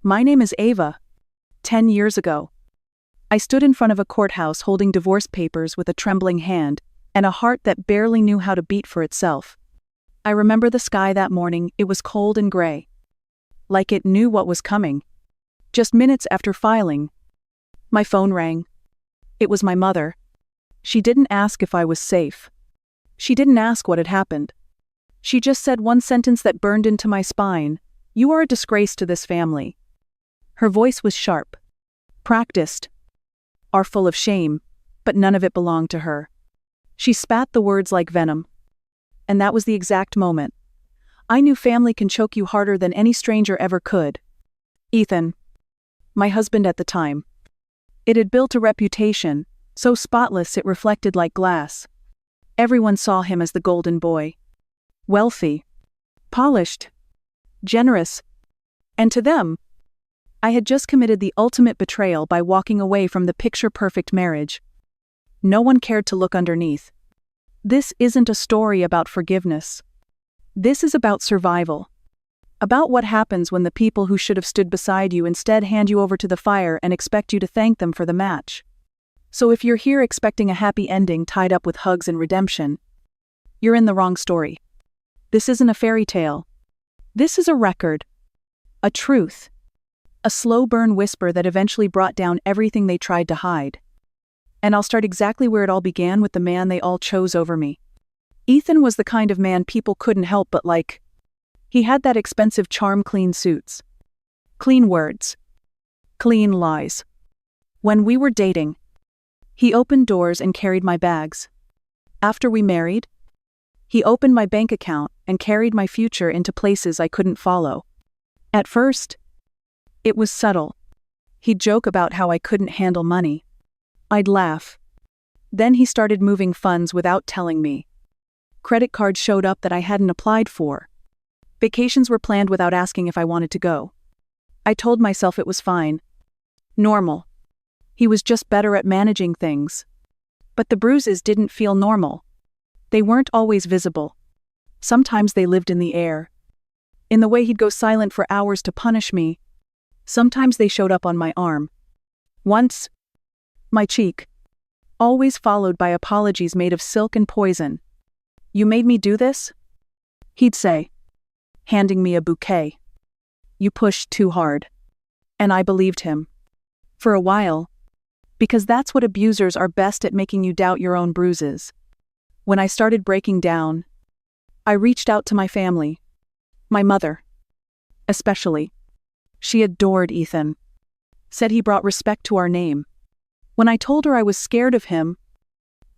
My name is Ava. 10 years ago, I stood in front of a courthouse holding divorce papers with a trembling hand and a heart that barely knew how to beat for itself. I remember the sky that morning. It was cold and gray, like it knew what was coming. Just minutes after filing, my phone rang. It was my mother. She didn't ask if I was safe. She didn't ask what had happened. She just said one sentence that burned into my spine: "You are a disgrace to this family." Her voice was sharp, practiced, are full of shame, but none of it belonged to her. She spat the words like venom. And that was the exact moment. I knew family can choke you harder than any stranger ever could. Ethan, my husband at the time. It had built a reputation, so spotless it reflected like glass. Everyone saw him as the golden boy. Wealthy, polished, generous. And to them, I had just committed the ultimate betrayal by walking away from the picture-perfect marriage. No one cared to look underneath. This isn't a story about forgiveness. This is about survival. About what happens when the people who should have stood beside you instead hand you over to the fire and expect you to thank them for the match. So if you're here expecting a happy ending tied up with hugs and redemption, you're in the wrong story. This isn't a fairy tale. This is a record. A truth. A slow burn whisper that eventually brought down everything they tried to hide. And I'll start exactly where it all began, with the man they all chose over me. Ethan was the kind of man people couldn't help but like. He had that expensive charm: clean suits, clean words, clean lies. When we were dating, he opened doors and carried my bags. After we married, he opened my bank account and carried my future into places I couldn't follow. At first, it was subtle. He'd joke about how I couldn't handle money. I'd laugh. Then he started moving funds without telling me. Credit cards showed up that I hadn't applied for. Vacations were planned without asking if I wanted to go. I told myself it was fine. Normal. He was just better at managing things. But the bruises didn't feel normal. They weren't always visible. Sometimes they lived in the air. In the way he'd go silent for hours to punish me. Sometimes they showed up on my arm. Once, my cheek. Always followed by apologies made of silk and poison. "You made me do this?" he'd say, handing me a bouquet. "You pushed too hard." And I believed him. For a while. Because that's what abusers are best at, making you doubt your own bruises. When I started breaking down, I reached out to my family. My mother. Especially. She adored Ethan. Said he brought respect to our name. When I told her I was scared of him,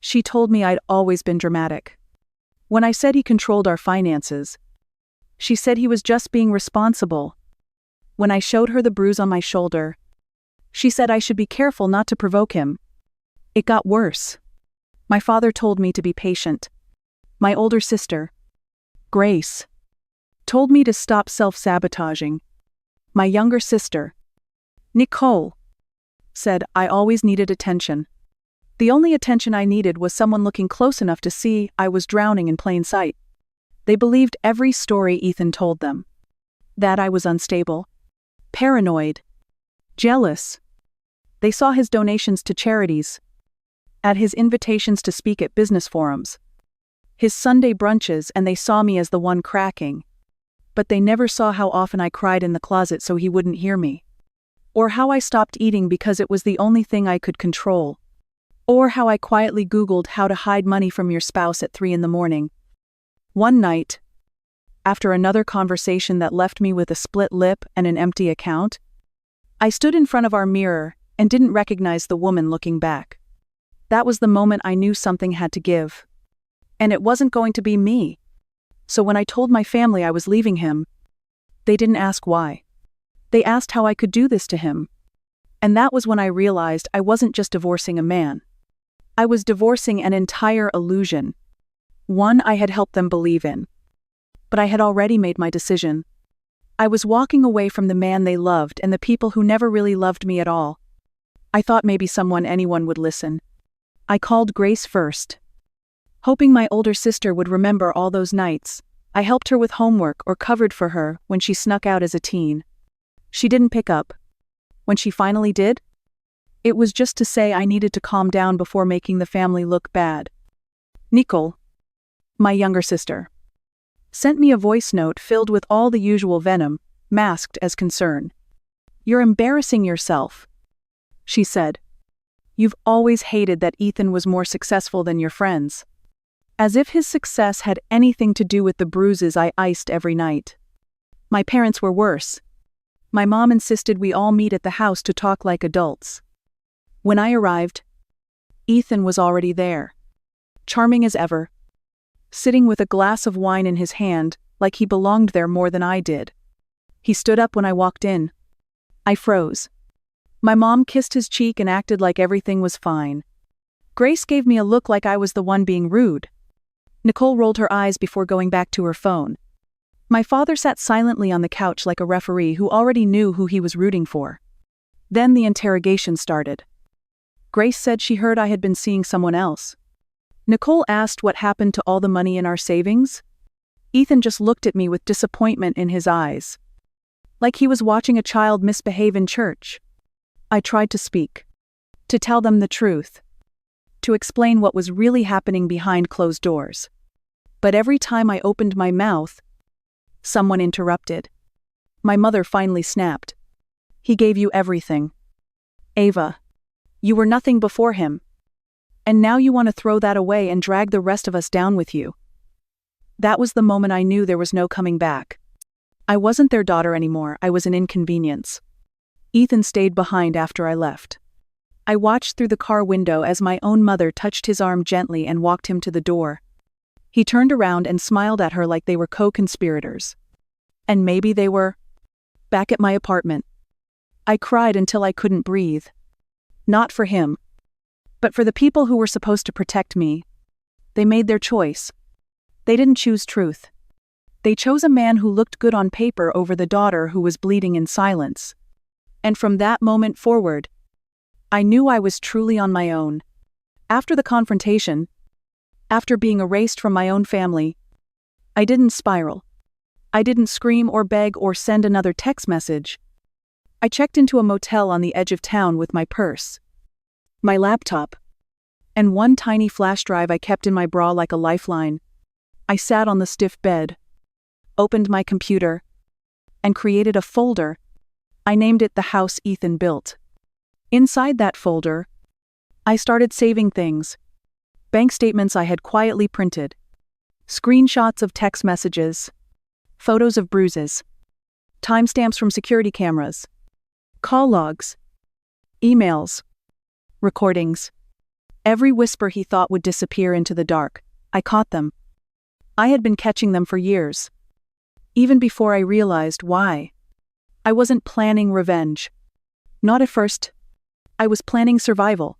she told me I'd always been dramatic. When I said he controlled our finances, she said he was just being responsible. When I showed her the bruise on my shoulder, she said I should be careful not to provoke him. It got worse. My father told me to be patient. My older sister, Grace, told me to stop self-sabotaging. My younger sister, Nicole, said I always needed attention. The only attention I needed was someone looking close enough to see I was drowning in plain sight. They believed every story Ethan told them. That I was unstable, paranoid, jealous. They saw his donations to charities, at his invitations to speak at business forums, his Sunday brunches, and they saw me as the one cracking. But they never saw how often I cried in the closet so he wouldn't hear me. Or how I stopped eating because it was the only thing I could control. Or how I quietly Googled how to hide money from your spouse at 3 a.m. One night, after another conversation that left me with a split lip and an empty account, I stood in front of our mirror and didn't recognize the woman looking back. That was the moment I knew something had to give. And it wasn't going to be me. So when I told my family I was leaving him, they didn't ask why. They asked how I could do this to him. And that was when I realized I wasn't just divorcing a man. I was divorcing an entire illusion. One I had helped them believe in. But I had already made my decision. I was walking away from the man they loved and the people who never really loved me at all. I thought maybe anyone would listen. I called Grace first. Hoping my older sister would remember all those nights, I helped her with homework or covered for her when she snuck out as a teen. She didn't pick up. When she finally did, it was just to say I needed to calm down before making the family look bad. Nicole, my younger sister, sent me a voice note filled with all the usual venom, masked as concern. "You're embarrassing yourself," she said. "You've always hated that Ethan was more successful than your friends." As if his success had anything to do with the bruises I iced every night. My parents were worse. My mom insisted we all meet at the house to talk like adults. When I arrived, Ethan was already there. Charming as ever. Sitting with a glass of wine in his hand, like he belonged there more than I did. He stood up when I walked in. I froze. My mom kissed his cheek and acted like everything was fine. Grace gave me a look like I was the one being rude. Nicole rolled her eyes before going back to her phone. My father sat silently on the couch like a referee who already knew who he was rooting for. Then the interrogation started. Grace said she heard I had been seeing someone else. Nicole asked what happened to all the money in our savings. Ethan just looked at me with disappointment in his eyes. Like he was watching a child misbehave in church. I tried to speak. To tell them the truth. To explain what was really happening behind closed doors. But every time I opened my mouth, someone interrupted. My mother finally snapped. "He gave you everything. Ava, you were nothing before him. And now you want to throw that away and drag the rest of us down with you." That was the moment I knew there was no coming back. I wasn't their daughter anymore, I was an inconvenience. Ethan stayed behind after I left. I watched through the car window as my own mother touched his arm gently and walked him to the door. He turned around and smiled at her like they were co-conspirators. And maybe they were. Back at my apartment, I cried until I couldn't breathe. Not for him, but for the people who were supposed to protect me. They made their choice. They didn't choose truth. They chose a man who looked good on paper over the daughter who was bleeding in silence. And from that moment forward, I knew I was truly on my own. After the confrontation, after being erased from my own family, I didn't spiral. I didn't scream or beg or send another text message. I checked into a motel on the edge of town with my purse, my laptop, and one tiny flash drive I kept in my bra like a lifeline. I sat on the stiff bed, opened my computer, and created a folder. I named it The House Ethan Built. Inside that folder, I started saving things. Bank statements I had quietly printed. Screenshots of text messages. Photos of bruises. Timestamps from security cameras. Call logs. Emails. Recordings. Every whisper he thought would disappear into the dark, I caught them. I had been catching them for years. Even before I realized why. I wasn't planning revenge. Not at first. I was planning survival.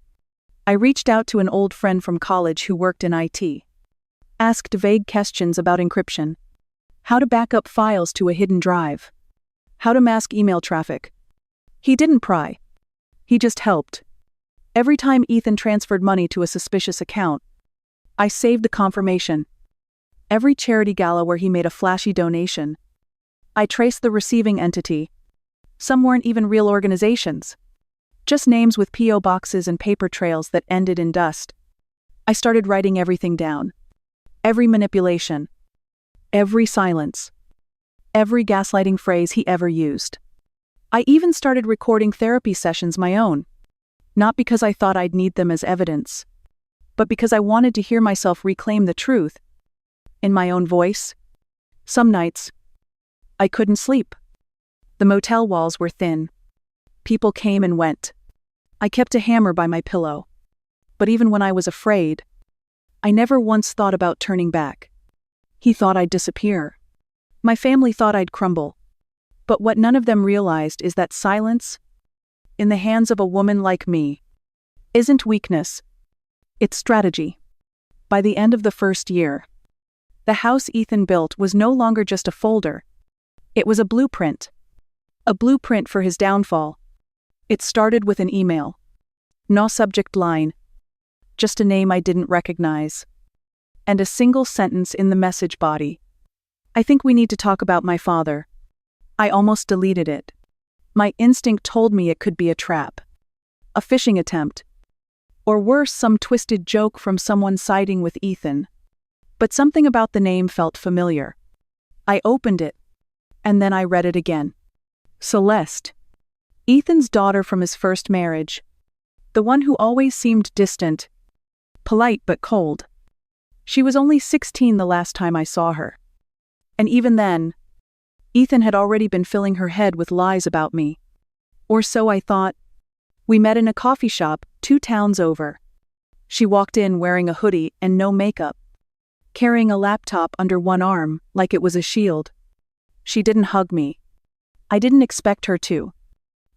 I reached out to an old friend from college who worked in IT. Asked vague questions about encryption. How to back up files to a hidden drive. How to mask email traffic. He didn't pry. He just helped. Every time Ethan transferred money to a suspicious account, I saved the confirmation. Every charity gala where he made a flashy donation, I traced the receiving entity. Some weren't even real organizations. Just names with P.O. boxes and paper trails that ended in dust. I started writing everything down. Every manipulation. Every silence. Every gaslighting phrase he ever used. I even started recording therapy sessions my own. Not because I thought I'd need them as evidence, but because I wanted to hear myself reclaim the truth. In my own voice. Some nights, I couldn't sleep. The motel walls were thin. People came and went. I kept a hammer by my pillow. But even when I was afraid, I never once thought about turning back. He thought I'd disappear. My family thought I'd crumble. But what none of them realized is that silence, in the hands of a woman like me, isn't weakness. It's strategy. By the end of the first year, the house Ethan built was no longer just a folder. It was a blueprint. A blueprint for his downfall. It started with an email. No subject line. Just a name I didn't recognize. And a single sentence in the message body. "I think we need to talk about my father." I almost deleted it. My instinct told me it could be a trap, a phishing attempt, or worse, some twisted joke from someone siding with Ethan. But something about the name felt familiar. I opened it, and then I read it again. Celeste. Ethan's daughter from his first marriage. The one who always seemed distant, polite but cold. She was only 16 the last time I saw her. And even then, Ethan had already been filling her head with lies about me. Or so I thought. We met in a coffee shop 2 towns over. She walked in wearing a hoodie and no makeup, carrying a laptop under one arm like it was a shield. She didn't hug me. I didn't expect her to.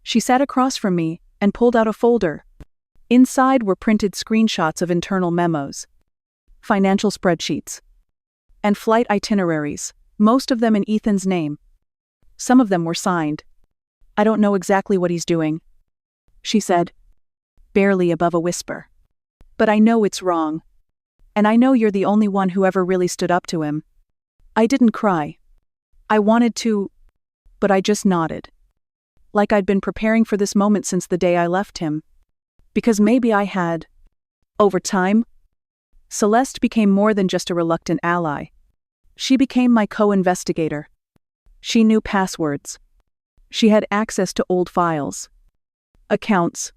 She sat across from me and pulled out a folder. Inside were printed screenshots of internal memos, financial spreadsheets, and flight itineraries, most of them in Ethan's name. Some of them were signed. I don't know exactly what he's doing, she said, barely above a whisper. But I know it's wrong. And I know you're the only one who ever really stood up to him. I didn't cry. I wanted to, but I just nodded. Like I'd been preparing for this moment since the day I left him. Because maybe I had. Over time, Celeste became more than just a reluctant ally. She became my co-investigator. She knew passwords. She had access to old files, accounts,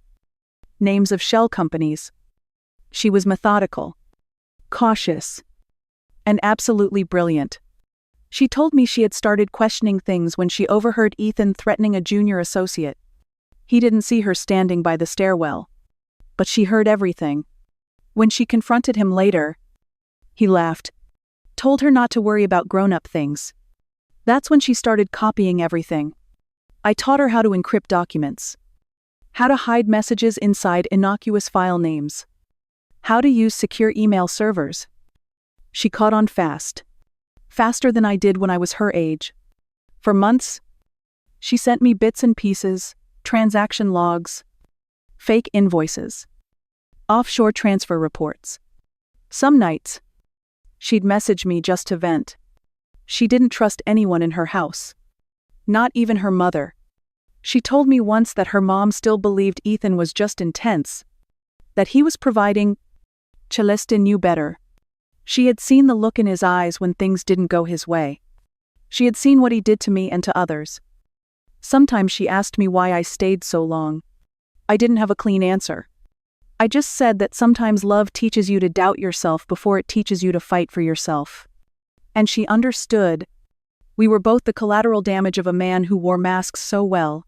names of shell companies. She was methodical, cautious, and absolutely brilliant. She told me she had started questioning things when she overheard Ethan threatening a junior associate. He didn't see her standing by the stairwell, but she heard everything. When she confronted him later, he laughed, told her not to worry about grown-up things. That's when she started copying everything. I taught her how to encrypt documents, how to hide messages inside innocuous file names, how to use secure email servers. She caught on fast. Faster than I did when I was her age. For months, she sent me bits and pieces, transaction logs, fake invoices, offshore transfer reports. Some nights, she'd message me just to vent. She didn't trust anyone in her house. Not even her mother. She told me once that her mom still believed Ethan was just intense, that he was providing. Celeste knew better. She had seen the look in his eyes when things didn't go his way. She had seen what he did to me and to others. Sometimes she asked me why I stayed so long. I didn't have a clean answer. I just said that sometimes love teaches you to doubt yourself before it teaches you to fight for yourself. And she understood. We were both the collateral damage of a man who wore masks so well.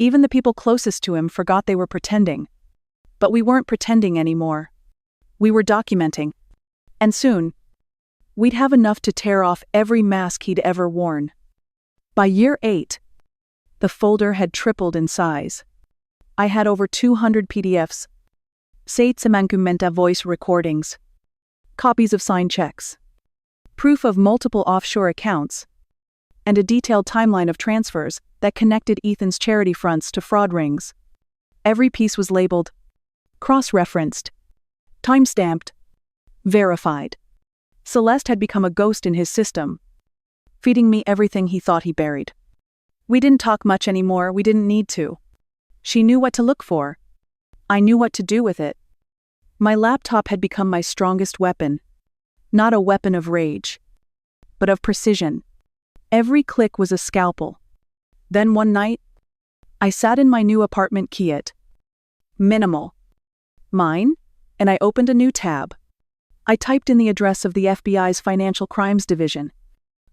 Even the people closest to him forgot they were pretending. But we weren't pretending anymore. We were documenting. And soon, we'd have enough to tear off every mask he'd ever worn. By year 8, the folder had tripled in size. I had over 200 PDFs, 650 voice recordings, copies of signed checks, proof of multiple offshore accounts, and a detailed timeline of transfers that connected Ethan's charity fronts to fraud rings. Every piece was labeled, cross-referenced, time-stamped, verified. Celeste had become a ghost in his system, feeding me everything he thought he buried. We didn't talk much anymore, we didn't need to. She knew what to look for. I knew what to do with it. My laptop had become my strongest weapon. Not a weapon of rage, but of precision. Every click was a scalpel. Then one night, I sat in my new apartment keyit. Minimal. Mine, and I opened a new tab. I typed in the address of the FBI's Financial Crimes Division.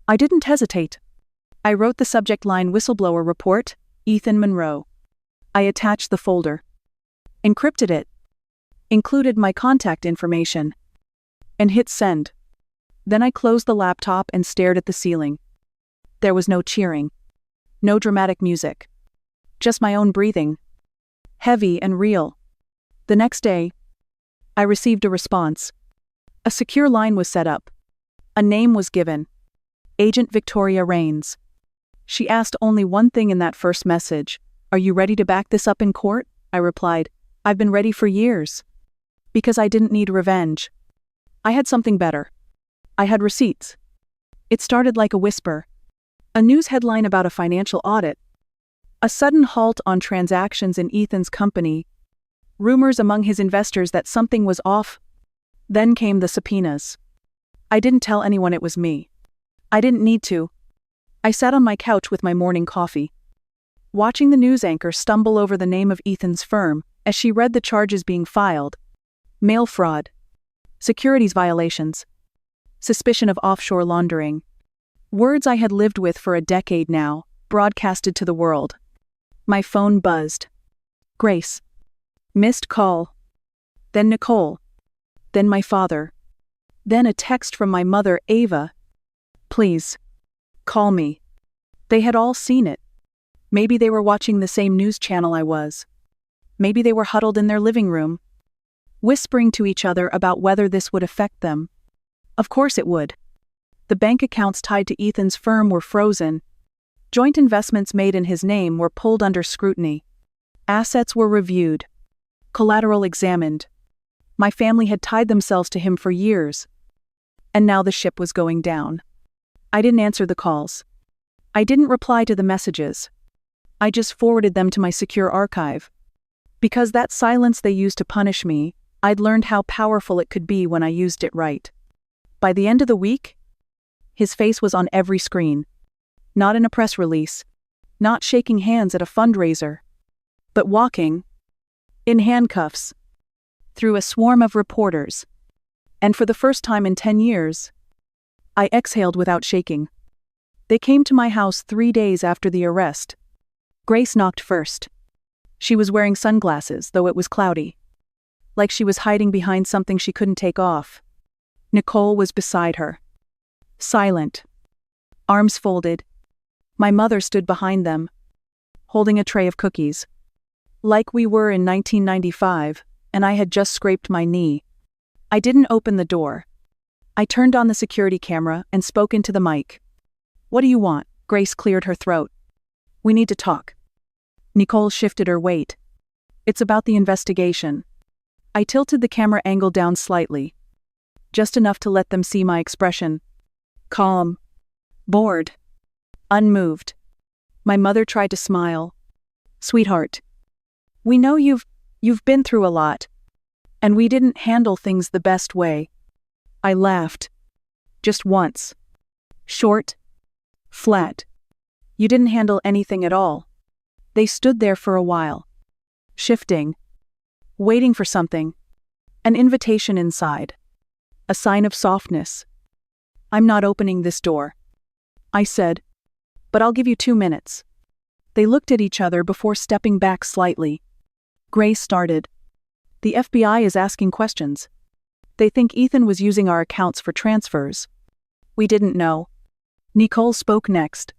I didn't hesitate. I wrote the subject line Whistleblower Report, Ethan Monroe. I attached the folder, encrypted it, included my contact information, and hit send. Then I closed the laptop and stared at the ceiling. There was no cheering, no dramatic music, just my own breathing, heavy and real. The next day, I received a response. A secure line was set up. A name was given. Agent Victoria Rains. She asked only one thing in that first message. "Are you ready to back this up in court?" I replied, "I've been ready for years." Because I didn't need revenge. I had something better. I had receipts. It started like a whisper. A news headline about a financial audit. A sudden halt on transactions in Ethan's company, rumors among his investors that something was off. Then came the subpoenas. I didn't tell anyone it was me. I didn't need to. I sat on my couch with my morning coffee, watching the news anchor stumble over the name of Ethan's firm as she read the charges being filed: mail fraud, securities violations, suspicion of offshore laundering. Words I had lived with for a decade now, broadcasted to the world. My phone buzzed. Grace. Missed call. Then Nicole. Then my father. Then a text from my mother, Ava. Please. Call me. They had all seen it. Maybe they were watching the same news channel I was. Maybe they were huddled in their living room, whispering to each other about whether this would affect them. Of course it would. The bank accounts tied to Ethan's firm were frozen. Joint investments made in his name were pulled under scrutiny. Assets were reviewed. Collateral examined. My family had tied themselves to him for years. And now the ship was going down. I didn't answer the calls. I didn't reply to the messages. I just forwarded them to my secure archive. Because that silence they used to punish me, I'd learned how powerful it could be when I used it right. By the end of the week, his face was on every screen. Not in a press release, not shaking hands at a fundraiser, but walking, in handcuffs, through a swarm of reporters. And for the first time in 10 years, I exhaled without shaking. They came to my house 3 days after the arrest. Grace knocked first. She was wearing sunglasses, though it was cloudy. Like she was hiding behind something she couldn't take off. Nicole was beside her. Silent. Arms folded. My mother stood behind them, holding a tray of cookies. Like we were in 1995, and I had just scraped my knee. I didn't open the door. I turned on the security camera and spoke into the mic. What do you want? Grace cleared her throat. We need to talk. Nicole shifted her weight. It's about the investigation. I tilted the camera angle down slightly, just enough to let them see my expression. Calm. Bored. Unmoved. My mother tried to smile. Sweetheart. We know you've been through a lot. And we didn't handle things the best way. I laughed. Just once. Short. Flat. You didn't handle anything at all. They stood there for a while. Shifting. Waiting for something. An invitation inside. A sign of softness. I'm not opening this door. I said. But I'll give you 2 minutes. They looked at each other before stepping back slightly. Grace started. The FBI is asking questions. They think Ethan was using our accounts for transfers. We didn't know. Nicole spoke next.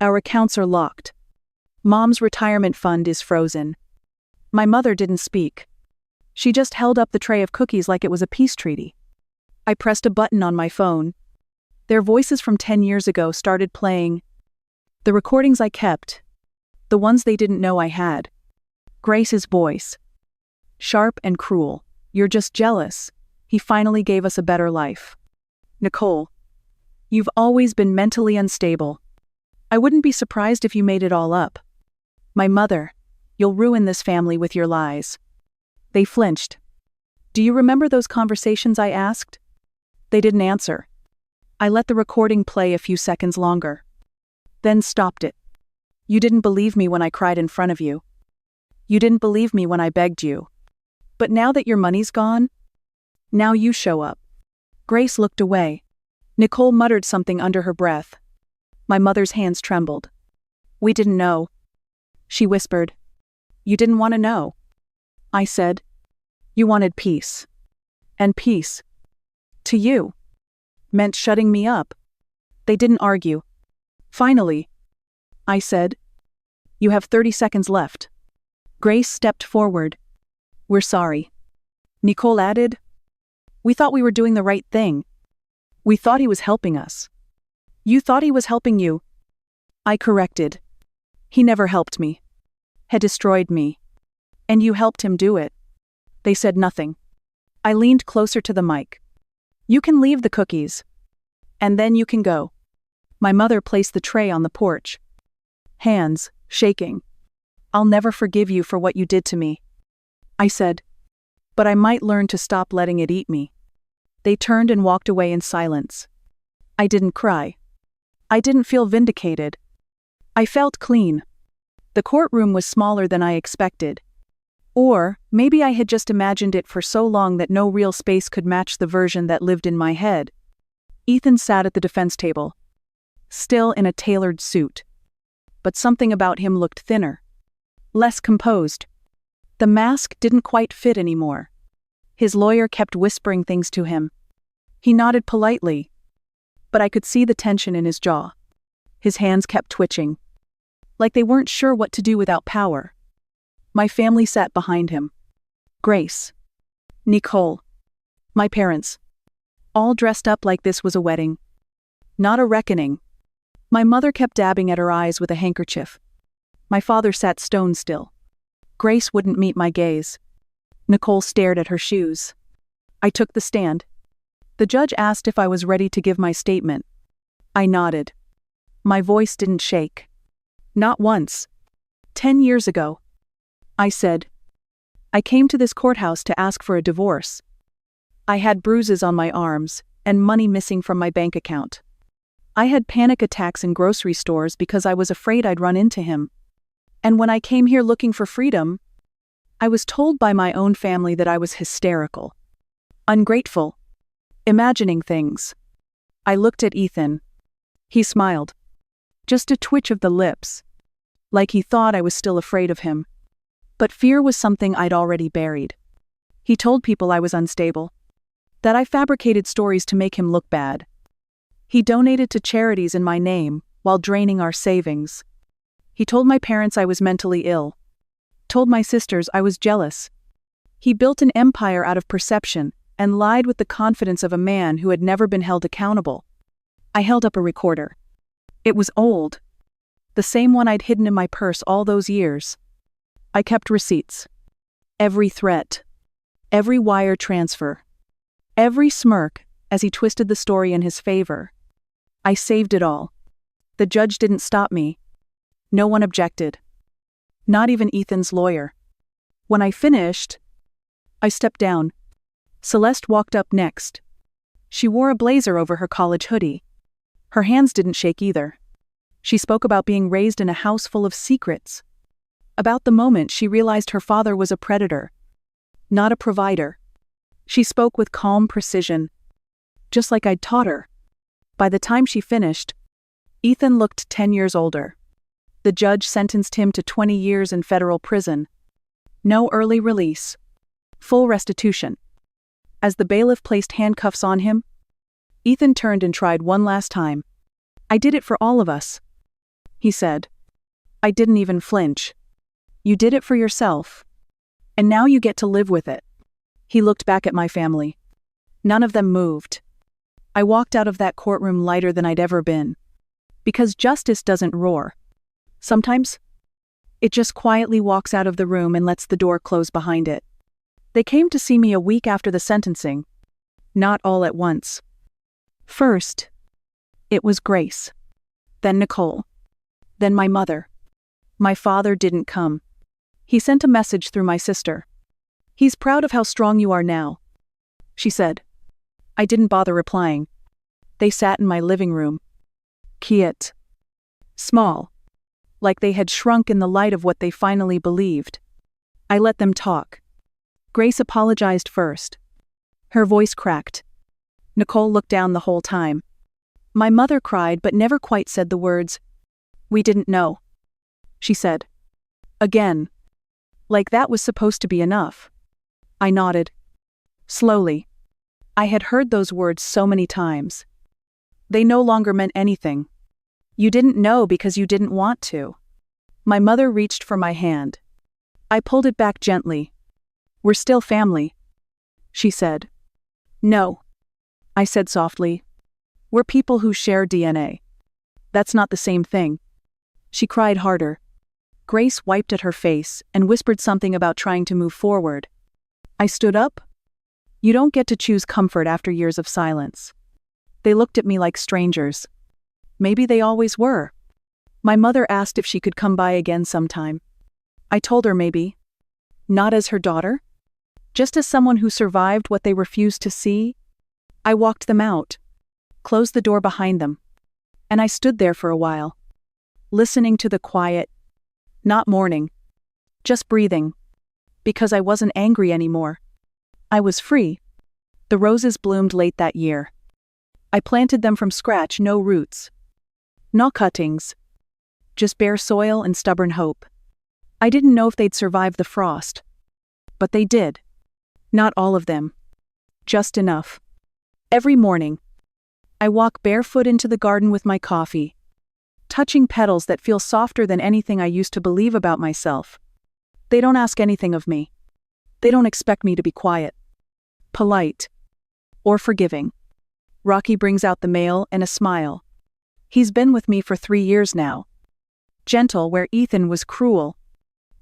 Our accounts are locked. Mom's retirement fund is frozen. My mother didn't speak. She just held up the tray of cookies like it was a peace treaty. I pressed a button on my phone. Their voices from 10 years ago started playing. The recordings I kept. The ones they didn't know I had. Grace's voice. Sharp and cruel. You're just jealous. He finally gave us a better life. Nicole. You've always been mentally unstable. I wouldn't be surprised if you made it all up. My mother. You'll ruin this family with your lies. They flinched. Do you remember those conversations I asked? They didn't answer. I let the recording play a few seconds longer. Then stopped it. You didn't believe me when I cried in front of you. You didn't believe me when I begged you. But now that your money's gone, now you show up. Grace looked away. Nicole muttered something under her breath. My mother's hands trembled. We didn't know. She whispered. You didn't want to know. I said. You wanted peace. And peace. To you. Meant shutting me up. They didn't argue. Finally. I said. You have 30 seconds left. Grace stepped forward. We're sorry. Nicole added. We thought we were doing the right thing. We thought he was helping us. You thought he was helping you. I corrected. He never helped me. Had destroyed me. And you helped him do it. They said nothing. I leaned closer to the mic. You can leave the cookies. And then you can go. My mother placed the tray on the porch. Hands, shaking. I'll never forgive you for what you did to me. I said, but I might learn to stop letting it eat me. They turned and walked away in silence. I didn't cry. I didn't feel vindicated. I felt clean. The courtroom was smaller than I expected. Or maybe I had just imagined it for so long that no real space could match the version that lived in my head. Ethan sat at the defense table, still in a tailored suit. But something about him looked thinner, less composed. The mask didn't quite fit anymore. His lawyer kept whispering things to him. He nodded politely, but I could see the tension in his jaw. His hands kept twitching, like they weren't sure what to do without power. My family sat behind him. Grace, Nicole, my parents, all dressed up like this was a wedding, not a reckoning. My mother kept dabbing at her eyes with a handkerchief. My father sat stone still. Grace wouldn't meet my gaze. Nicole stared at her shoes. I took the stand. The judge asked if I was ready to give my statement. I nodded. My voice didn't shake. Not once. 10 years ago. I said, I came to this courthouse to ask for a divorce. I had bruises on my arms and money missing from my bank account. I had panic attacks in grocery stores because I was afraid I'd run into him. And when I came here looking for freedom, I was told by my own family that I was hysterical, ungrateful, imagining things. I looked at Ethan. He smiled. Just a twitch of the lips, like he thought I was still afraid of him. But fear was something I'd already buried. He told people I was unstable, that I fabricated stories to make him look bad. He donated to charities in my name while draining our savings. He told my parents I was mentally ill, told my sisters I was jealous. He built an empire out of perception and lied with the confidence of a man who had never been held accountable. I held up a recorder. It was old, the same one I'd hidden in my purse all those years. I kept receipts. Every threat, every wire transfer, every smirk as he twisted the story in his favor. I saved it all. The judge didn't stop me. No one objected. Not even Ethan's lawyer. When I finished, I stepped down. Celeste walked up next. She wore a blazer over her college hoodie. Her hands didn't shake either. She spoke about being raised in a house full of secrets. About the moment she realized her father was a predator, not a provider. She spoke with calm precision, just like I'd taught her. By the time she finished, Ethan looked 10 years older. The judge sentenced him to 20 years in federal prison. No early release. Full restitution. As the bailiff placed handcuffs on him, Ethan turned and tried one last time. I did it for all of us, he said. I didn't even flinch. You did it for yourself. And now you get to live with it. He looked back at my family. None of them moved. I walked out of that courtroom lighter than I'd ever been. Because justice doesn't roar. Sometimes, it just quietly walks out of the room and lets the door close behind it. They came to see me a week after the sentencing. Not all at once. First, it was Grace. Then Nicole. Then my mother. My father didn't come. He sent a message through my sister. He's proud of how strong you are now, she said. I didn't bother replying. They sat in my living room. Quiet. Small. Like they had shrunk in the light of what they finally believed. I let them talk. Grace apologized first. Her voice cracked. Nicole looked down the whole time. My mother cried but never quite said the words, "We didn't know," she said. Again. Like that was supposed to be enough. I nodded. Slowly. I had heard those words so many times. They no longer meant anything. You didn't know because you didn't want to. My mother reached for my hand. I pulled it back gently. We're still family, she said. No, I said softly. We're people who share DNA. That's not the same thing. She cried harder. Grace wiped at her face and whispered something about trying to move forward. I stood up. You don't get to choose comfort after years of silence. They looked at me like strangers. Maybe they always were. My mother asked if she could come by again sometime. I told her maybe. Not as her daughter? Just as someone who survived what they refused to see? I walked them out, closed the door behind them, and I stood there for a while, listening to the quiet, not mourning, just breathing, because I wasn't angry anymore. I was free. The roses bloomed late that year. I planted them from scratch, no roots, no cuttings, just bare soil and stubborn hope. I didn't know if they'd survive the frost, but they did. Not all of them. Just enough. Every morning, I walk barefoot into the garden with my coffee, touching petals that feel softer than anything I used to believe about myself. They don't ask anything of me. They don't expect me to be quiet, polite, or forgiving. Rocky brings out the mail and a smile. He's been with me for 3 years now. Gentle where Ethan was cruel,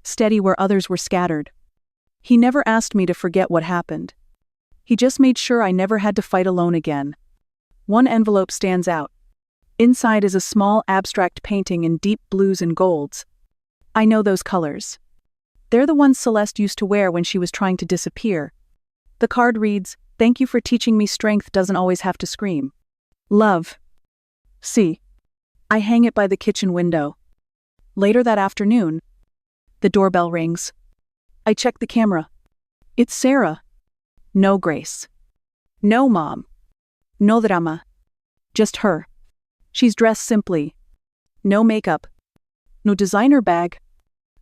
steady where others were scattered. He never asked me to forget what happened. He just made sure I never had to fight alone again. One envelope stands out. Inside is a small abstract painting in deep blues and golds. I know those colors. They're the ones Celeste used to wear when she was trying to disappear. The card reads, "Thank you for teaching me strength doesn't always have to scream. Love." See. I hang it by the kitchen window. Later that afternoon, the doorbell rings. I check the camera. It's Sarah. No Grace. No Mom. No drama. Just her. She's dressed simply. No makeup. No designer bag.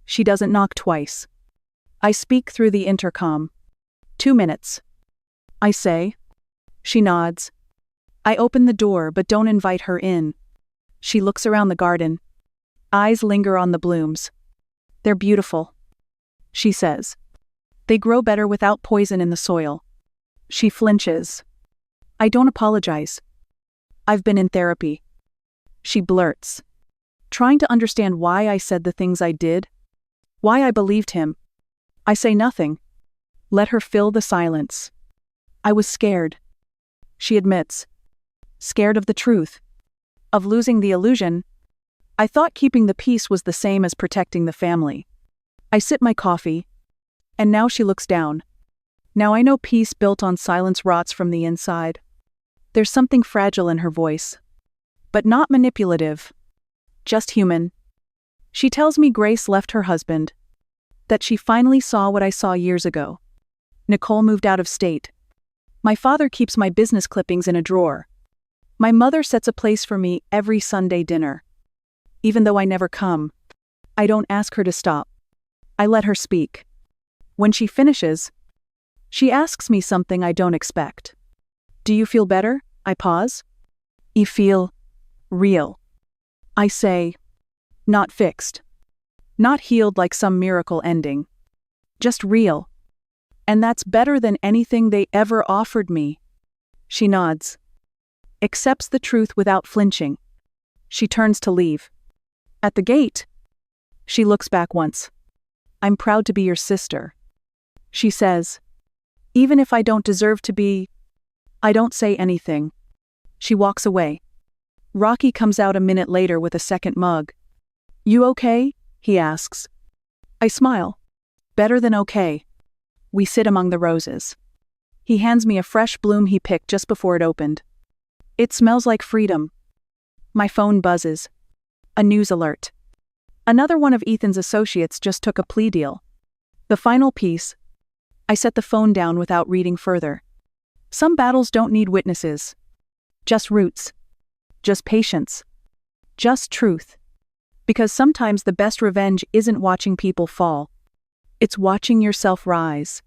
She doesn't knock twice. I speak through the intercom. 2 minutes. I say. She nods. I open the door but don't invite her in. She looks around the garden. Eyes linger on the blooms. "They're beautiful," she says. "They grow better without poison in the soil." She flinches. I don't apologize. "I've been in therapy." She blurts, trying to understand why I said the things I did, why I believed him. I say nothing. Let her fill the silence. "I was scared," she admits. Scared of the truth. Of losing the illusion. I thought keeping the peace was the same as protecting the family. I sip my coffee, and now she looks down. Now I know peace built on silence rots from the inside. There's something fragile in her voice. But not manipulative. Just human. She tells me Grace left her husband. That she finally saw what I saw years ago. Nicole moved out of state. My father keeps my business clippings in a drawer. My mother sets a place for me every Sunday dinner. Even though I never come, I don't ask her to stop. I let her speak. When she finishes, she asks me something I don't expect. "Do you feel better?" I pause. "You feel real," I say. Not fixed. Not healed like some miracle ending. Just real. And that's better than anything they ever offered me. She nods. Accepts the truth without flinching. She turns to leave. At the gate, she looks back once. "I'm proud to be your sister," she says. Even if I don't deserve to be, I don't say anything. She walks away. Rocky comes out a minute later with a second mug. "You okay?" he asks. I smile. Better than okay. We sit among the roses. He hands me a fresh bloom he picked just before it opened. It smells like freedom. My phone buzzes. A news alert. Another one of Ethan's associates just took a plea deal. The final piece. I set the phone down without reading further. Some battles don't need witnesses. Just roots. Just patience. Just truth. Because sometimes the best revenge isn't watching people fall. It's watching yourself rise.